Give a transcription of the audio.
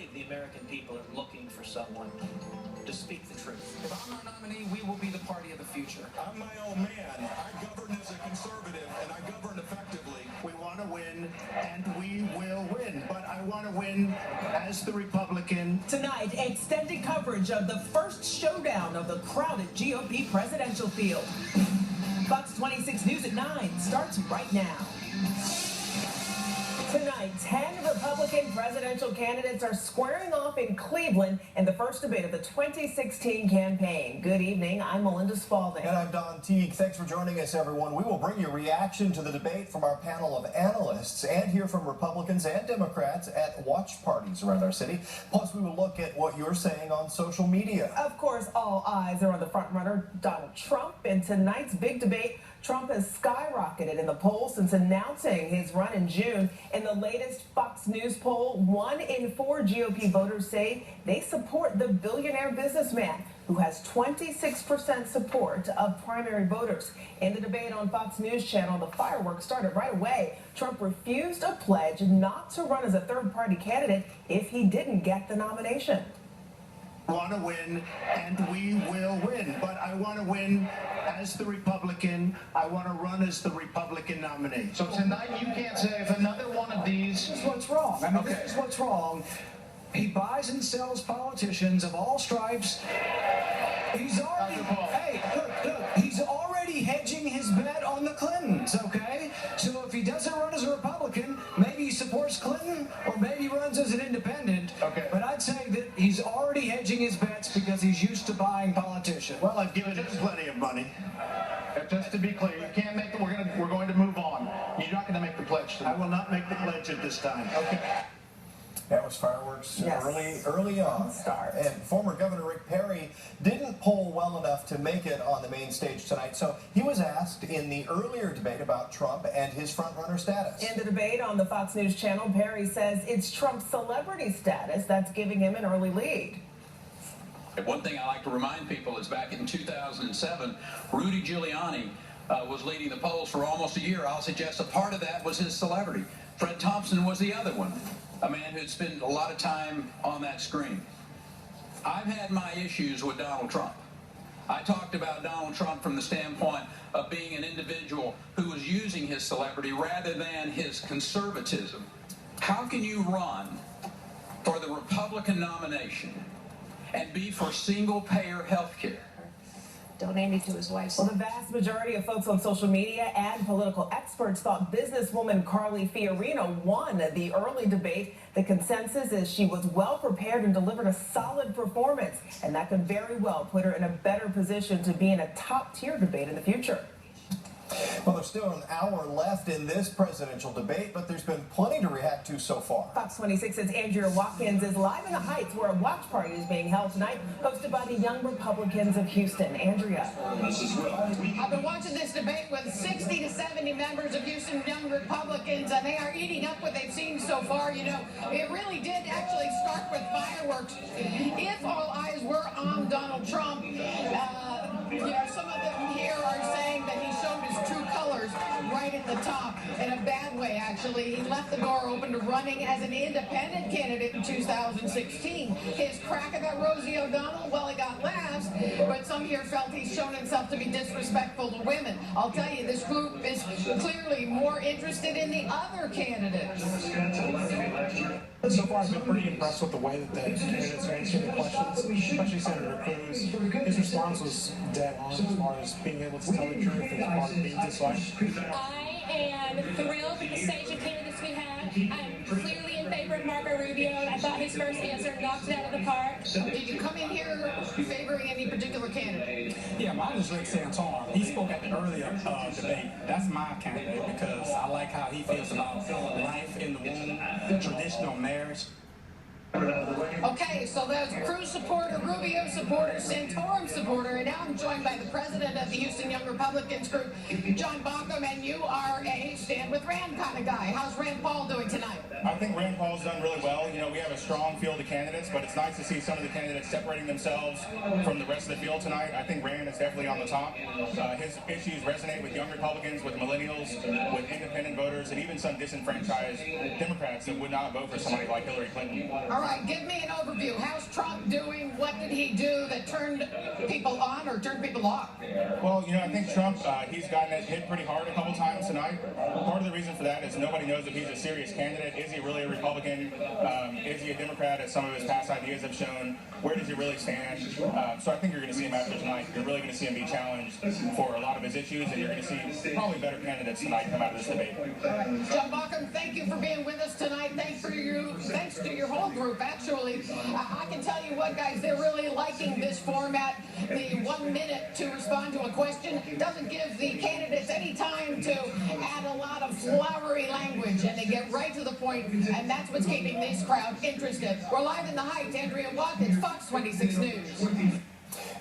believe the American people are looking for someone to speak the truth. If I'm our nominee, we will be the party of the future. I'm my own man. I govern as a conservative, and I govern effectively. We want to win, and we will win. But I want to win as the Republican. Tonight, extended coverage of the first showdown of the crowded GOP presidential field. Fox 26 News at 9 starts right now. Tonight, 10 Republican presidential candidates are squaring off in Cleveland in the first debate of the 2016 campaign. Good evening. I'm Melinda Spalding. And I'm Don Teague. Thanks for joining us, everyone. We will bring you reaction to the debate from our panel of analysts and hear from Republicans and Democrats at watch parties around our city. Plus, we will look at what you're saying on social media. Of course, all eyes are on the frontrunner, Donald Trump. In tonight's big debate, Trump has skyrocketed in the polls since announcing his run in June. In the latest Fox News poll, 1 in 4 GOP voters say they support the billionaire businessman, who has 26% support of primary voters. In the debate on Fox News Channel, the fireworks started right away. Trump refused a pledge not to run as a third-party candidate if he didn't get the nomination. I want to win, and we will win. But I want to win as the Republican. I want to run as the Republican nominee. So tonight you can't say if another one of these... This is what's wrong. I mean, This is what's wrong. He buys and sells politicians of all stripes. He's already... Hey, look, he's already hedging his bet on the Clintons, okay? So if he doesn't run as a Republican, maybe he supports Clinton, or maybe he runs as an independent. Okay. But I'd say that he's already hedging his bets because he's used to buying politicians. Well, I've given him plenty of money. Just to be clear, you can't make it. We're going to move on. You're not going to make the pledge tonight. I will not make the pledge at this time. Okay. That was fireworks Yes. early on. Start. And former Governor Rick Perry didn't poll well enough to make it on the main stage tonight, so he was asked in the earlier debate about Trump and his frontrunner status. In the debate on the Fox News Channel, Perry says it's Trump's celebrity status that's giving him an early lead. One thing I like to remind people is back in 2007, Rudy Giuliani was leading the polls for almost a year. I'll suggest a part of that was his celebrity. Fred Thompson was the other one, a man who'd spent a lot of time on that screen. I've had my issues with Donald Trump. I talked about Donald Trump from the standpoint of being an individual who was using his celebrity rather than his conservatism. How can you run for the Republican nomination and be for single-payer health care? Donating to his wife's. Well, the vast majority of folks on social media and political experts thought businesswoman Carly Fiorina won the early debate. The consensus is she was well prepared and delivered a solid performance, and that could very well put her in a better position to be in a top-tier debate in the future. Well, there's still an hour left in this presidential debate, but there's been plenty to react to so far. Fox 26's Andrea Watkins is live in the Heights, where a watch party is being held tonight, hosted by the Young Republicans of Houston. Andrea. I've been watching this debate with 60 to 70 members of Houston Young Republicans, and they are eating up what they've seen so far. You know, it really did actually start with fireworks. If all eyes were on Donald Trump, you know, some of them here are saying that he showed his true colors right at the top in a bad way, actually. He left the door open to running as an independent candidate in 2016. His crack at that Rosie O'Donnell, well, he got laughs, but some here felt he's shown himself to be disrespectful to women. I'll tell you, this group is clearly more interested in the other candidates. So far, I've been pretty impressed with the way that the candidates are answering the questions, especially Senator Cruz. His response was dead on as far as being able to tell the truth and as far as being disliked. I am thrilled with the stage of candidates we have. I'm clearly in favor of Marco Rubio. I thought his first answer knocked it out of the park. Did you come in here favoring any particular candidate? Yeah, mine is Rick Santorum. He spoke at the earlier debate. That's my candidate because I like how he feels about life in the womb, traditional marriage. Okay, so there's Cruz supporter, Rubio supporter, Santorum supporter, and now I'm joined by the president of the Houston Young Republicans group, John Baucom, and you are a stand with Rand kind of guy. How's Rand Paul doing tonight? I think Rand Paul's done really well. You know, we have a strong field of candidates, but it's nice to see some of the candidates separating themselves from the rest of the field tonight. I think Rand is definitely on the top. His issues resonate with young Republicans, with millennials, with independent voters, and even some disenfranchised Democrats that would not vote for somebody like Hillary Clinton. All right, give me an overview. How's Trump doing? What did he do that turned people on or turned people off? Well, I think Trump, he's gotten hit pretty hard a couple times tonight. Part of the reason for that is nobody knows if he's a serious candidate. Is he really a Republican? Is he a Democrat, as some of his past ideas have shown? Where does he really stand? So I think you're going to see him after tonight. You're really going to see him be challenged for a lot of his issues, and you're going to see probably better candidates tonight come out of this debate. John Baucom, thank you for being with us tonight. Thanks to your whole group, actually. I can tell you what, guys, they're really liking this format. The 1 minute to respond to a question doesn't give the candidates any time to add a lot of flowery language, and they get right to the point, and that's what's keeping this crowd interested. We're live in the Heights. Andrea Watt, it's Fox 26 News.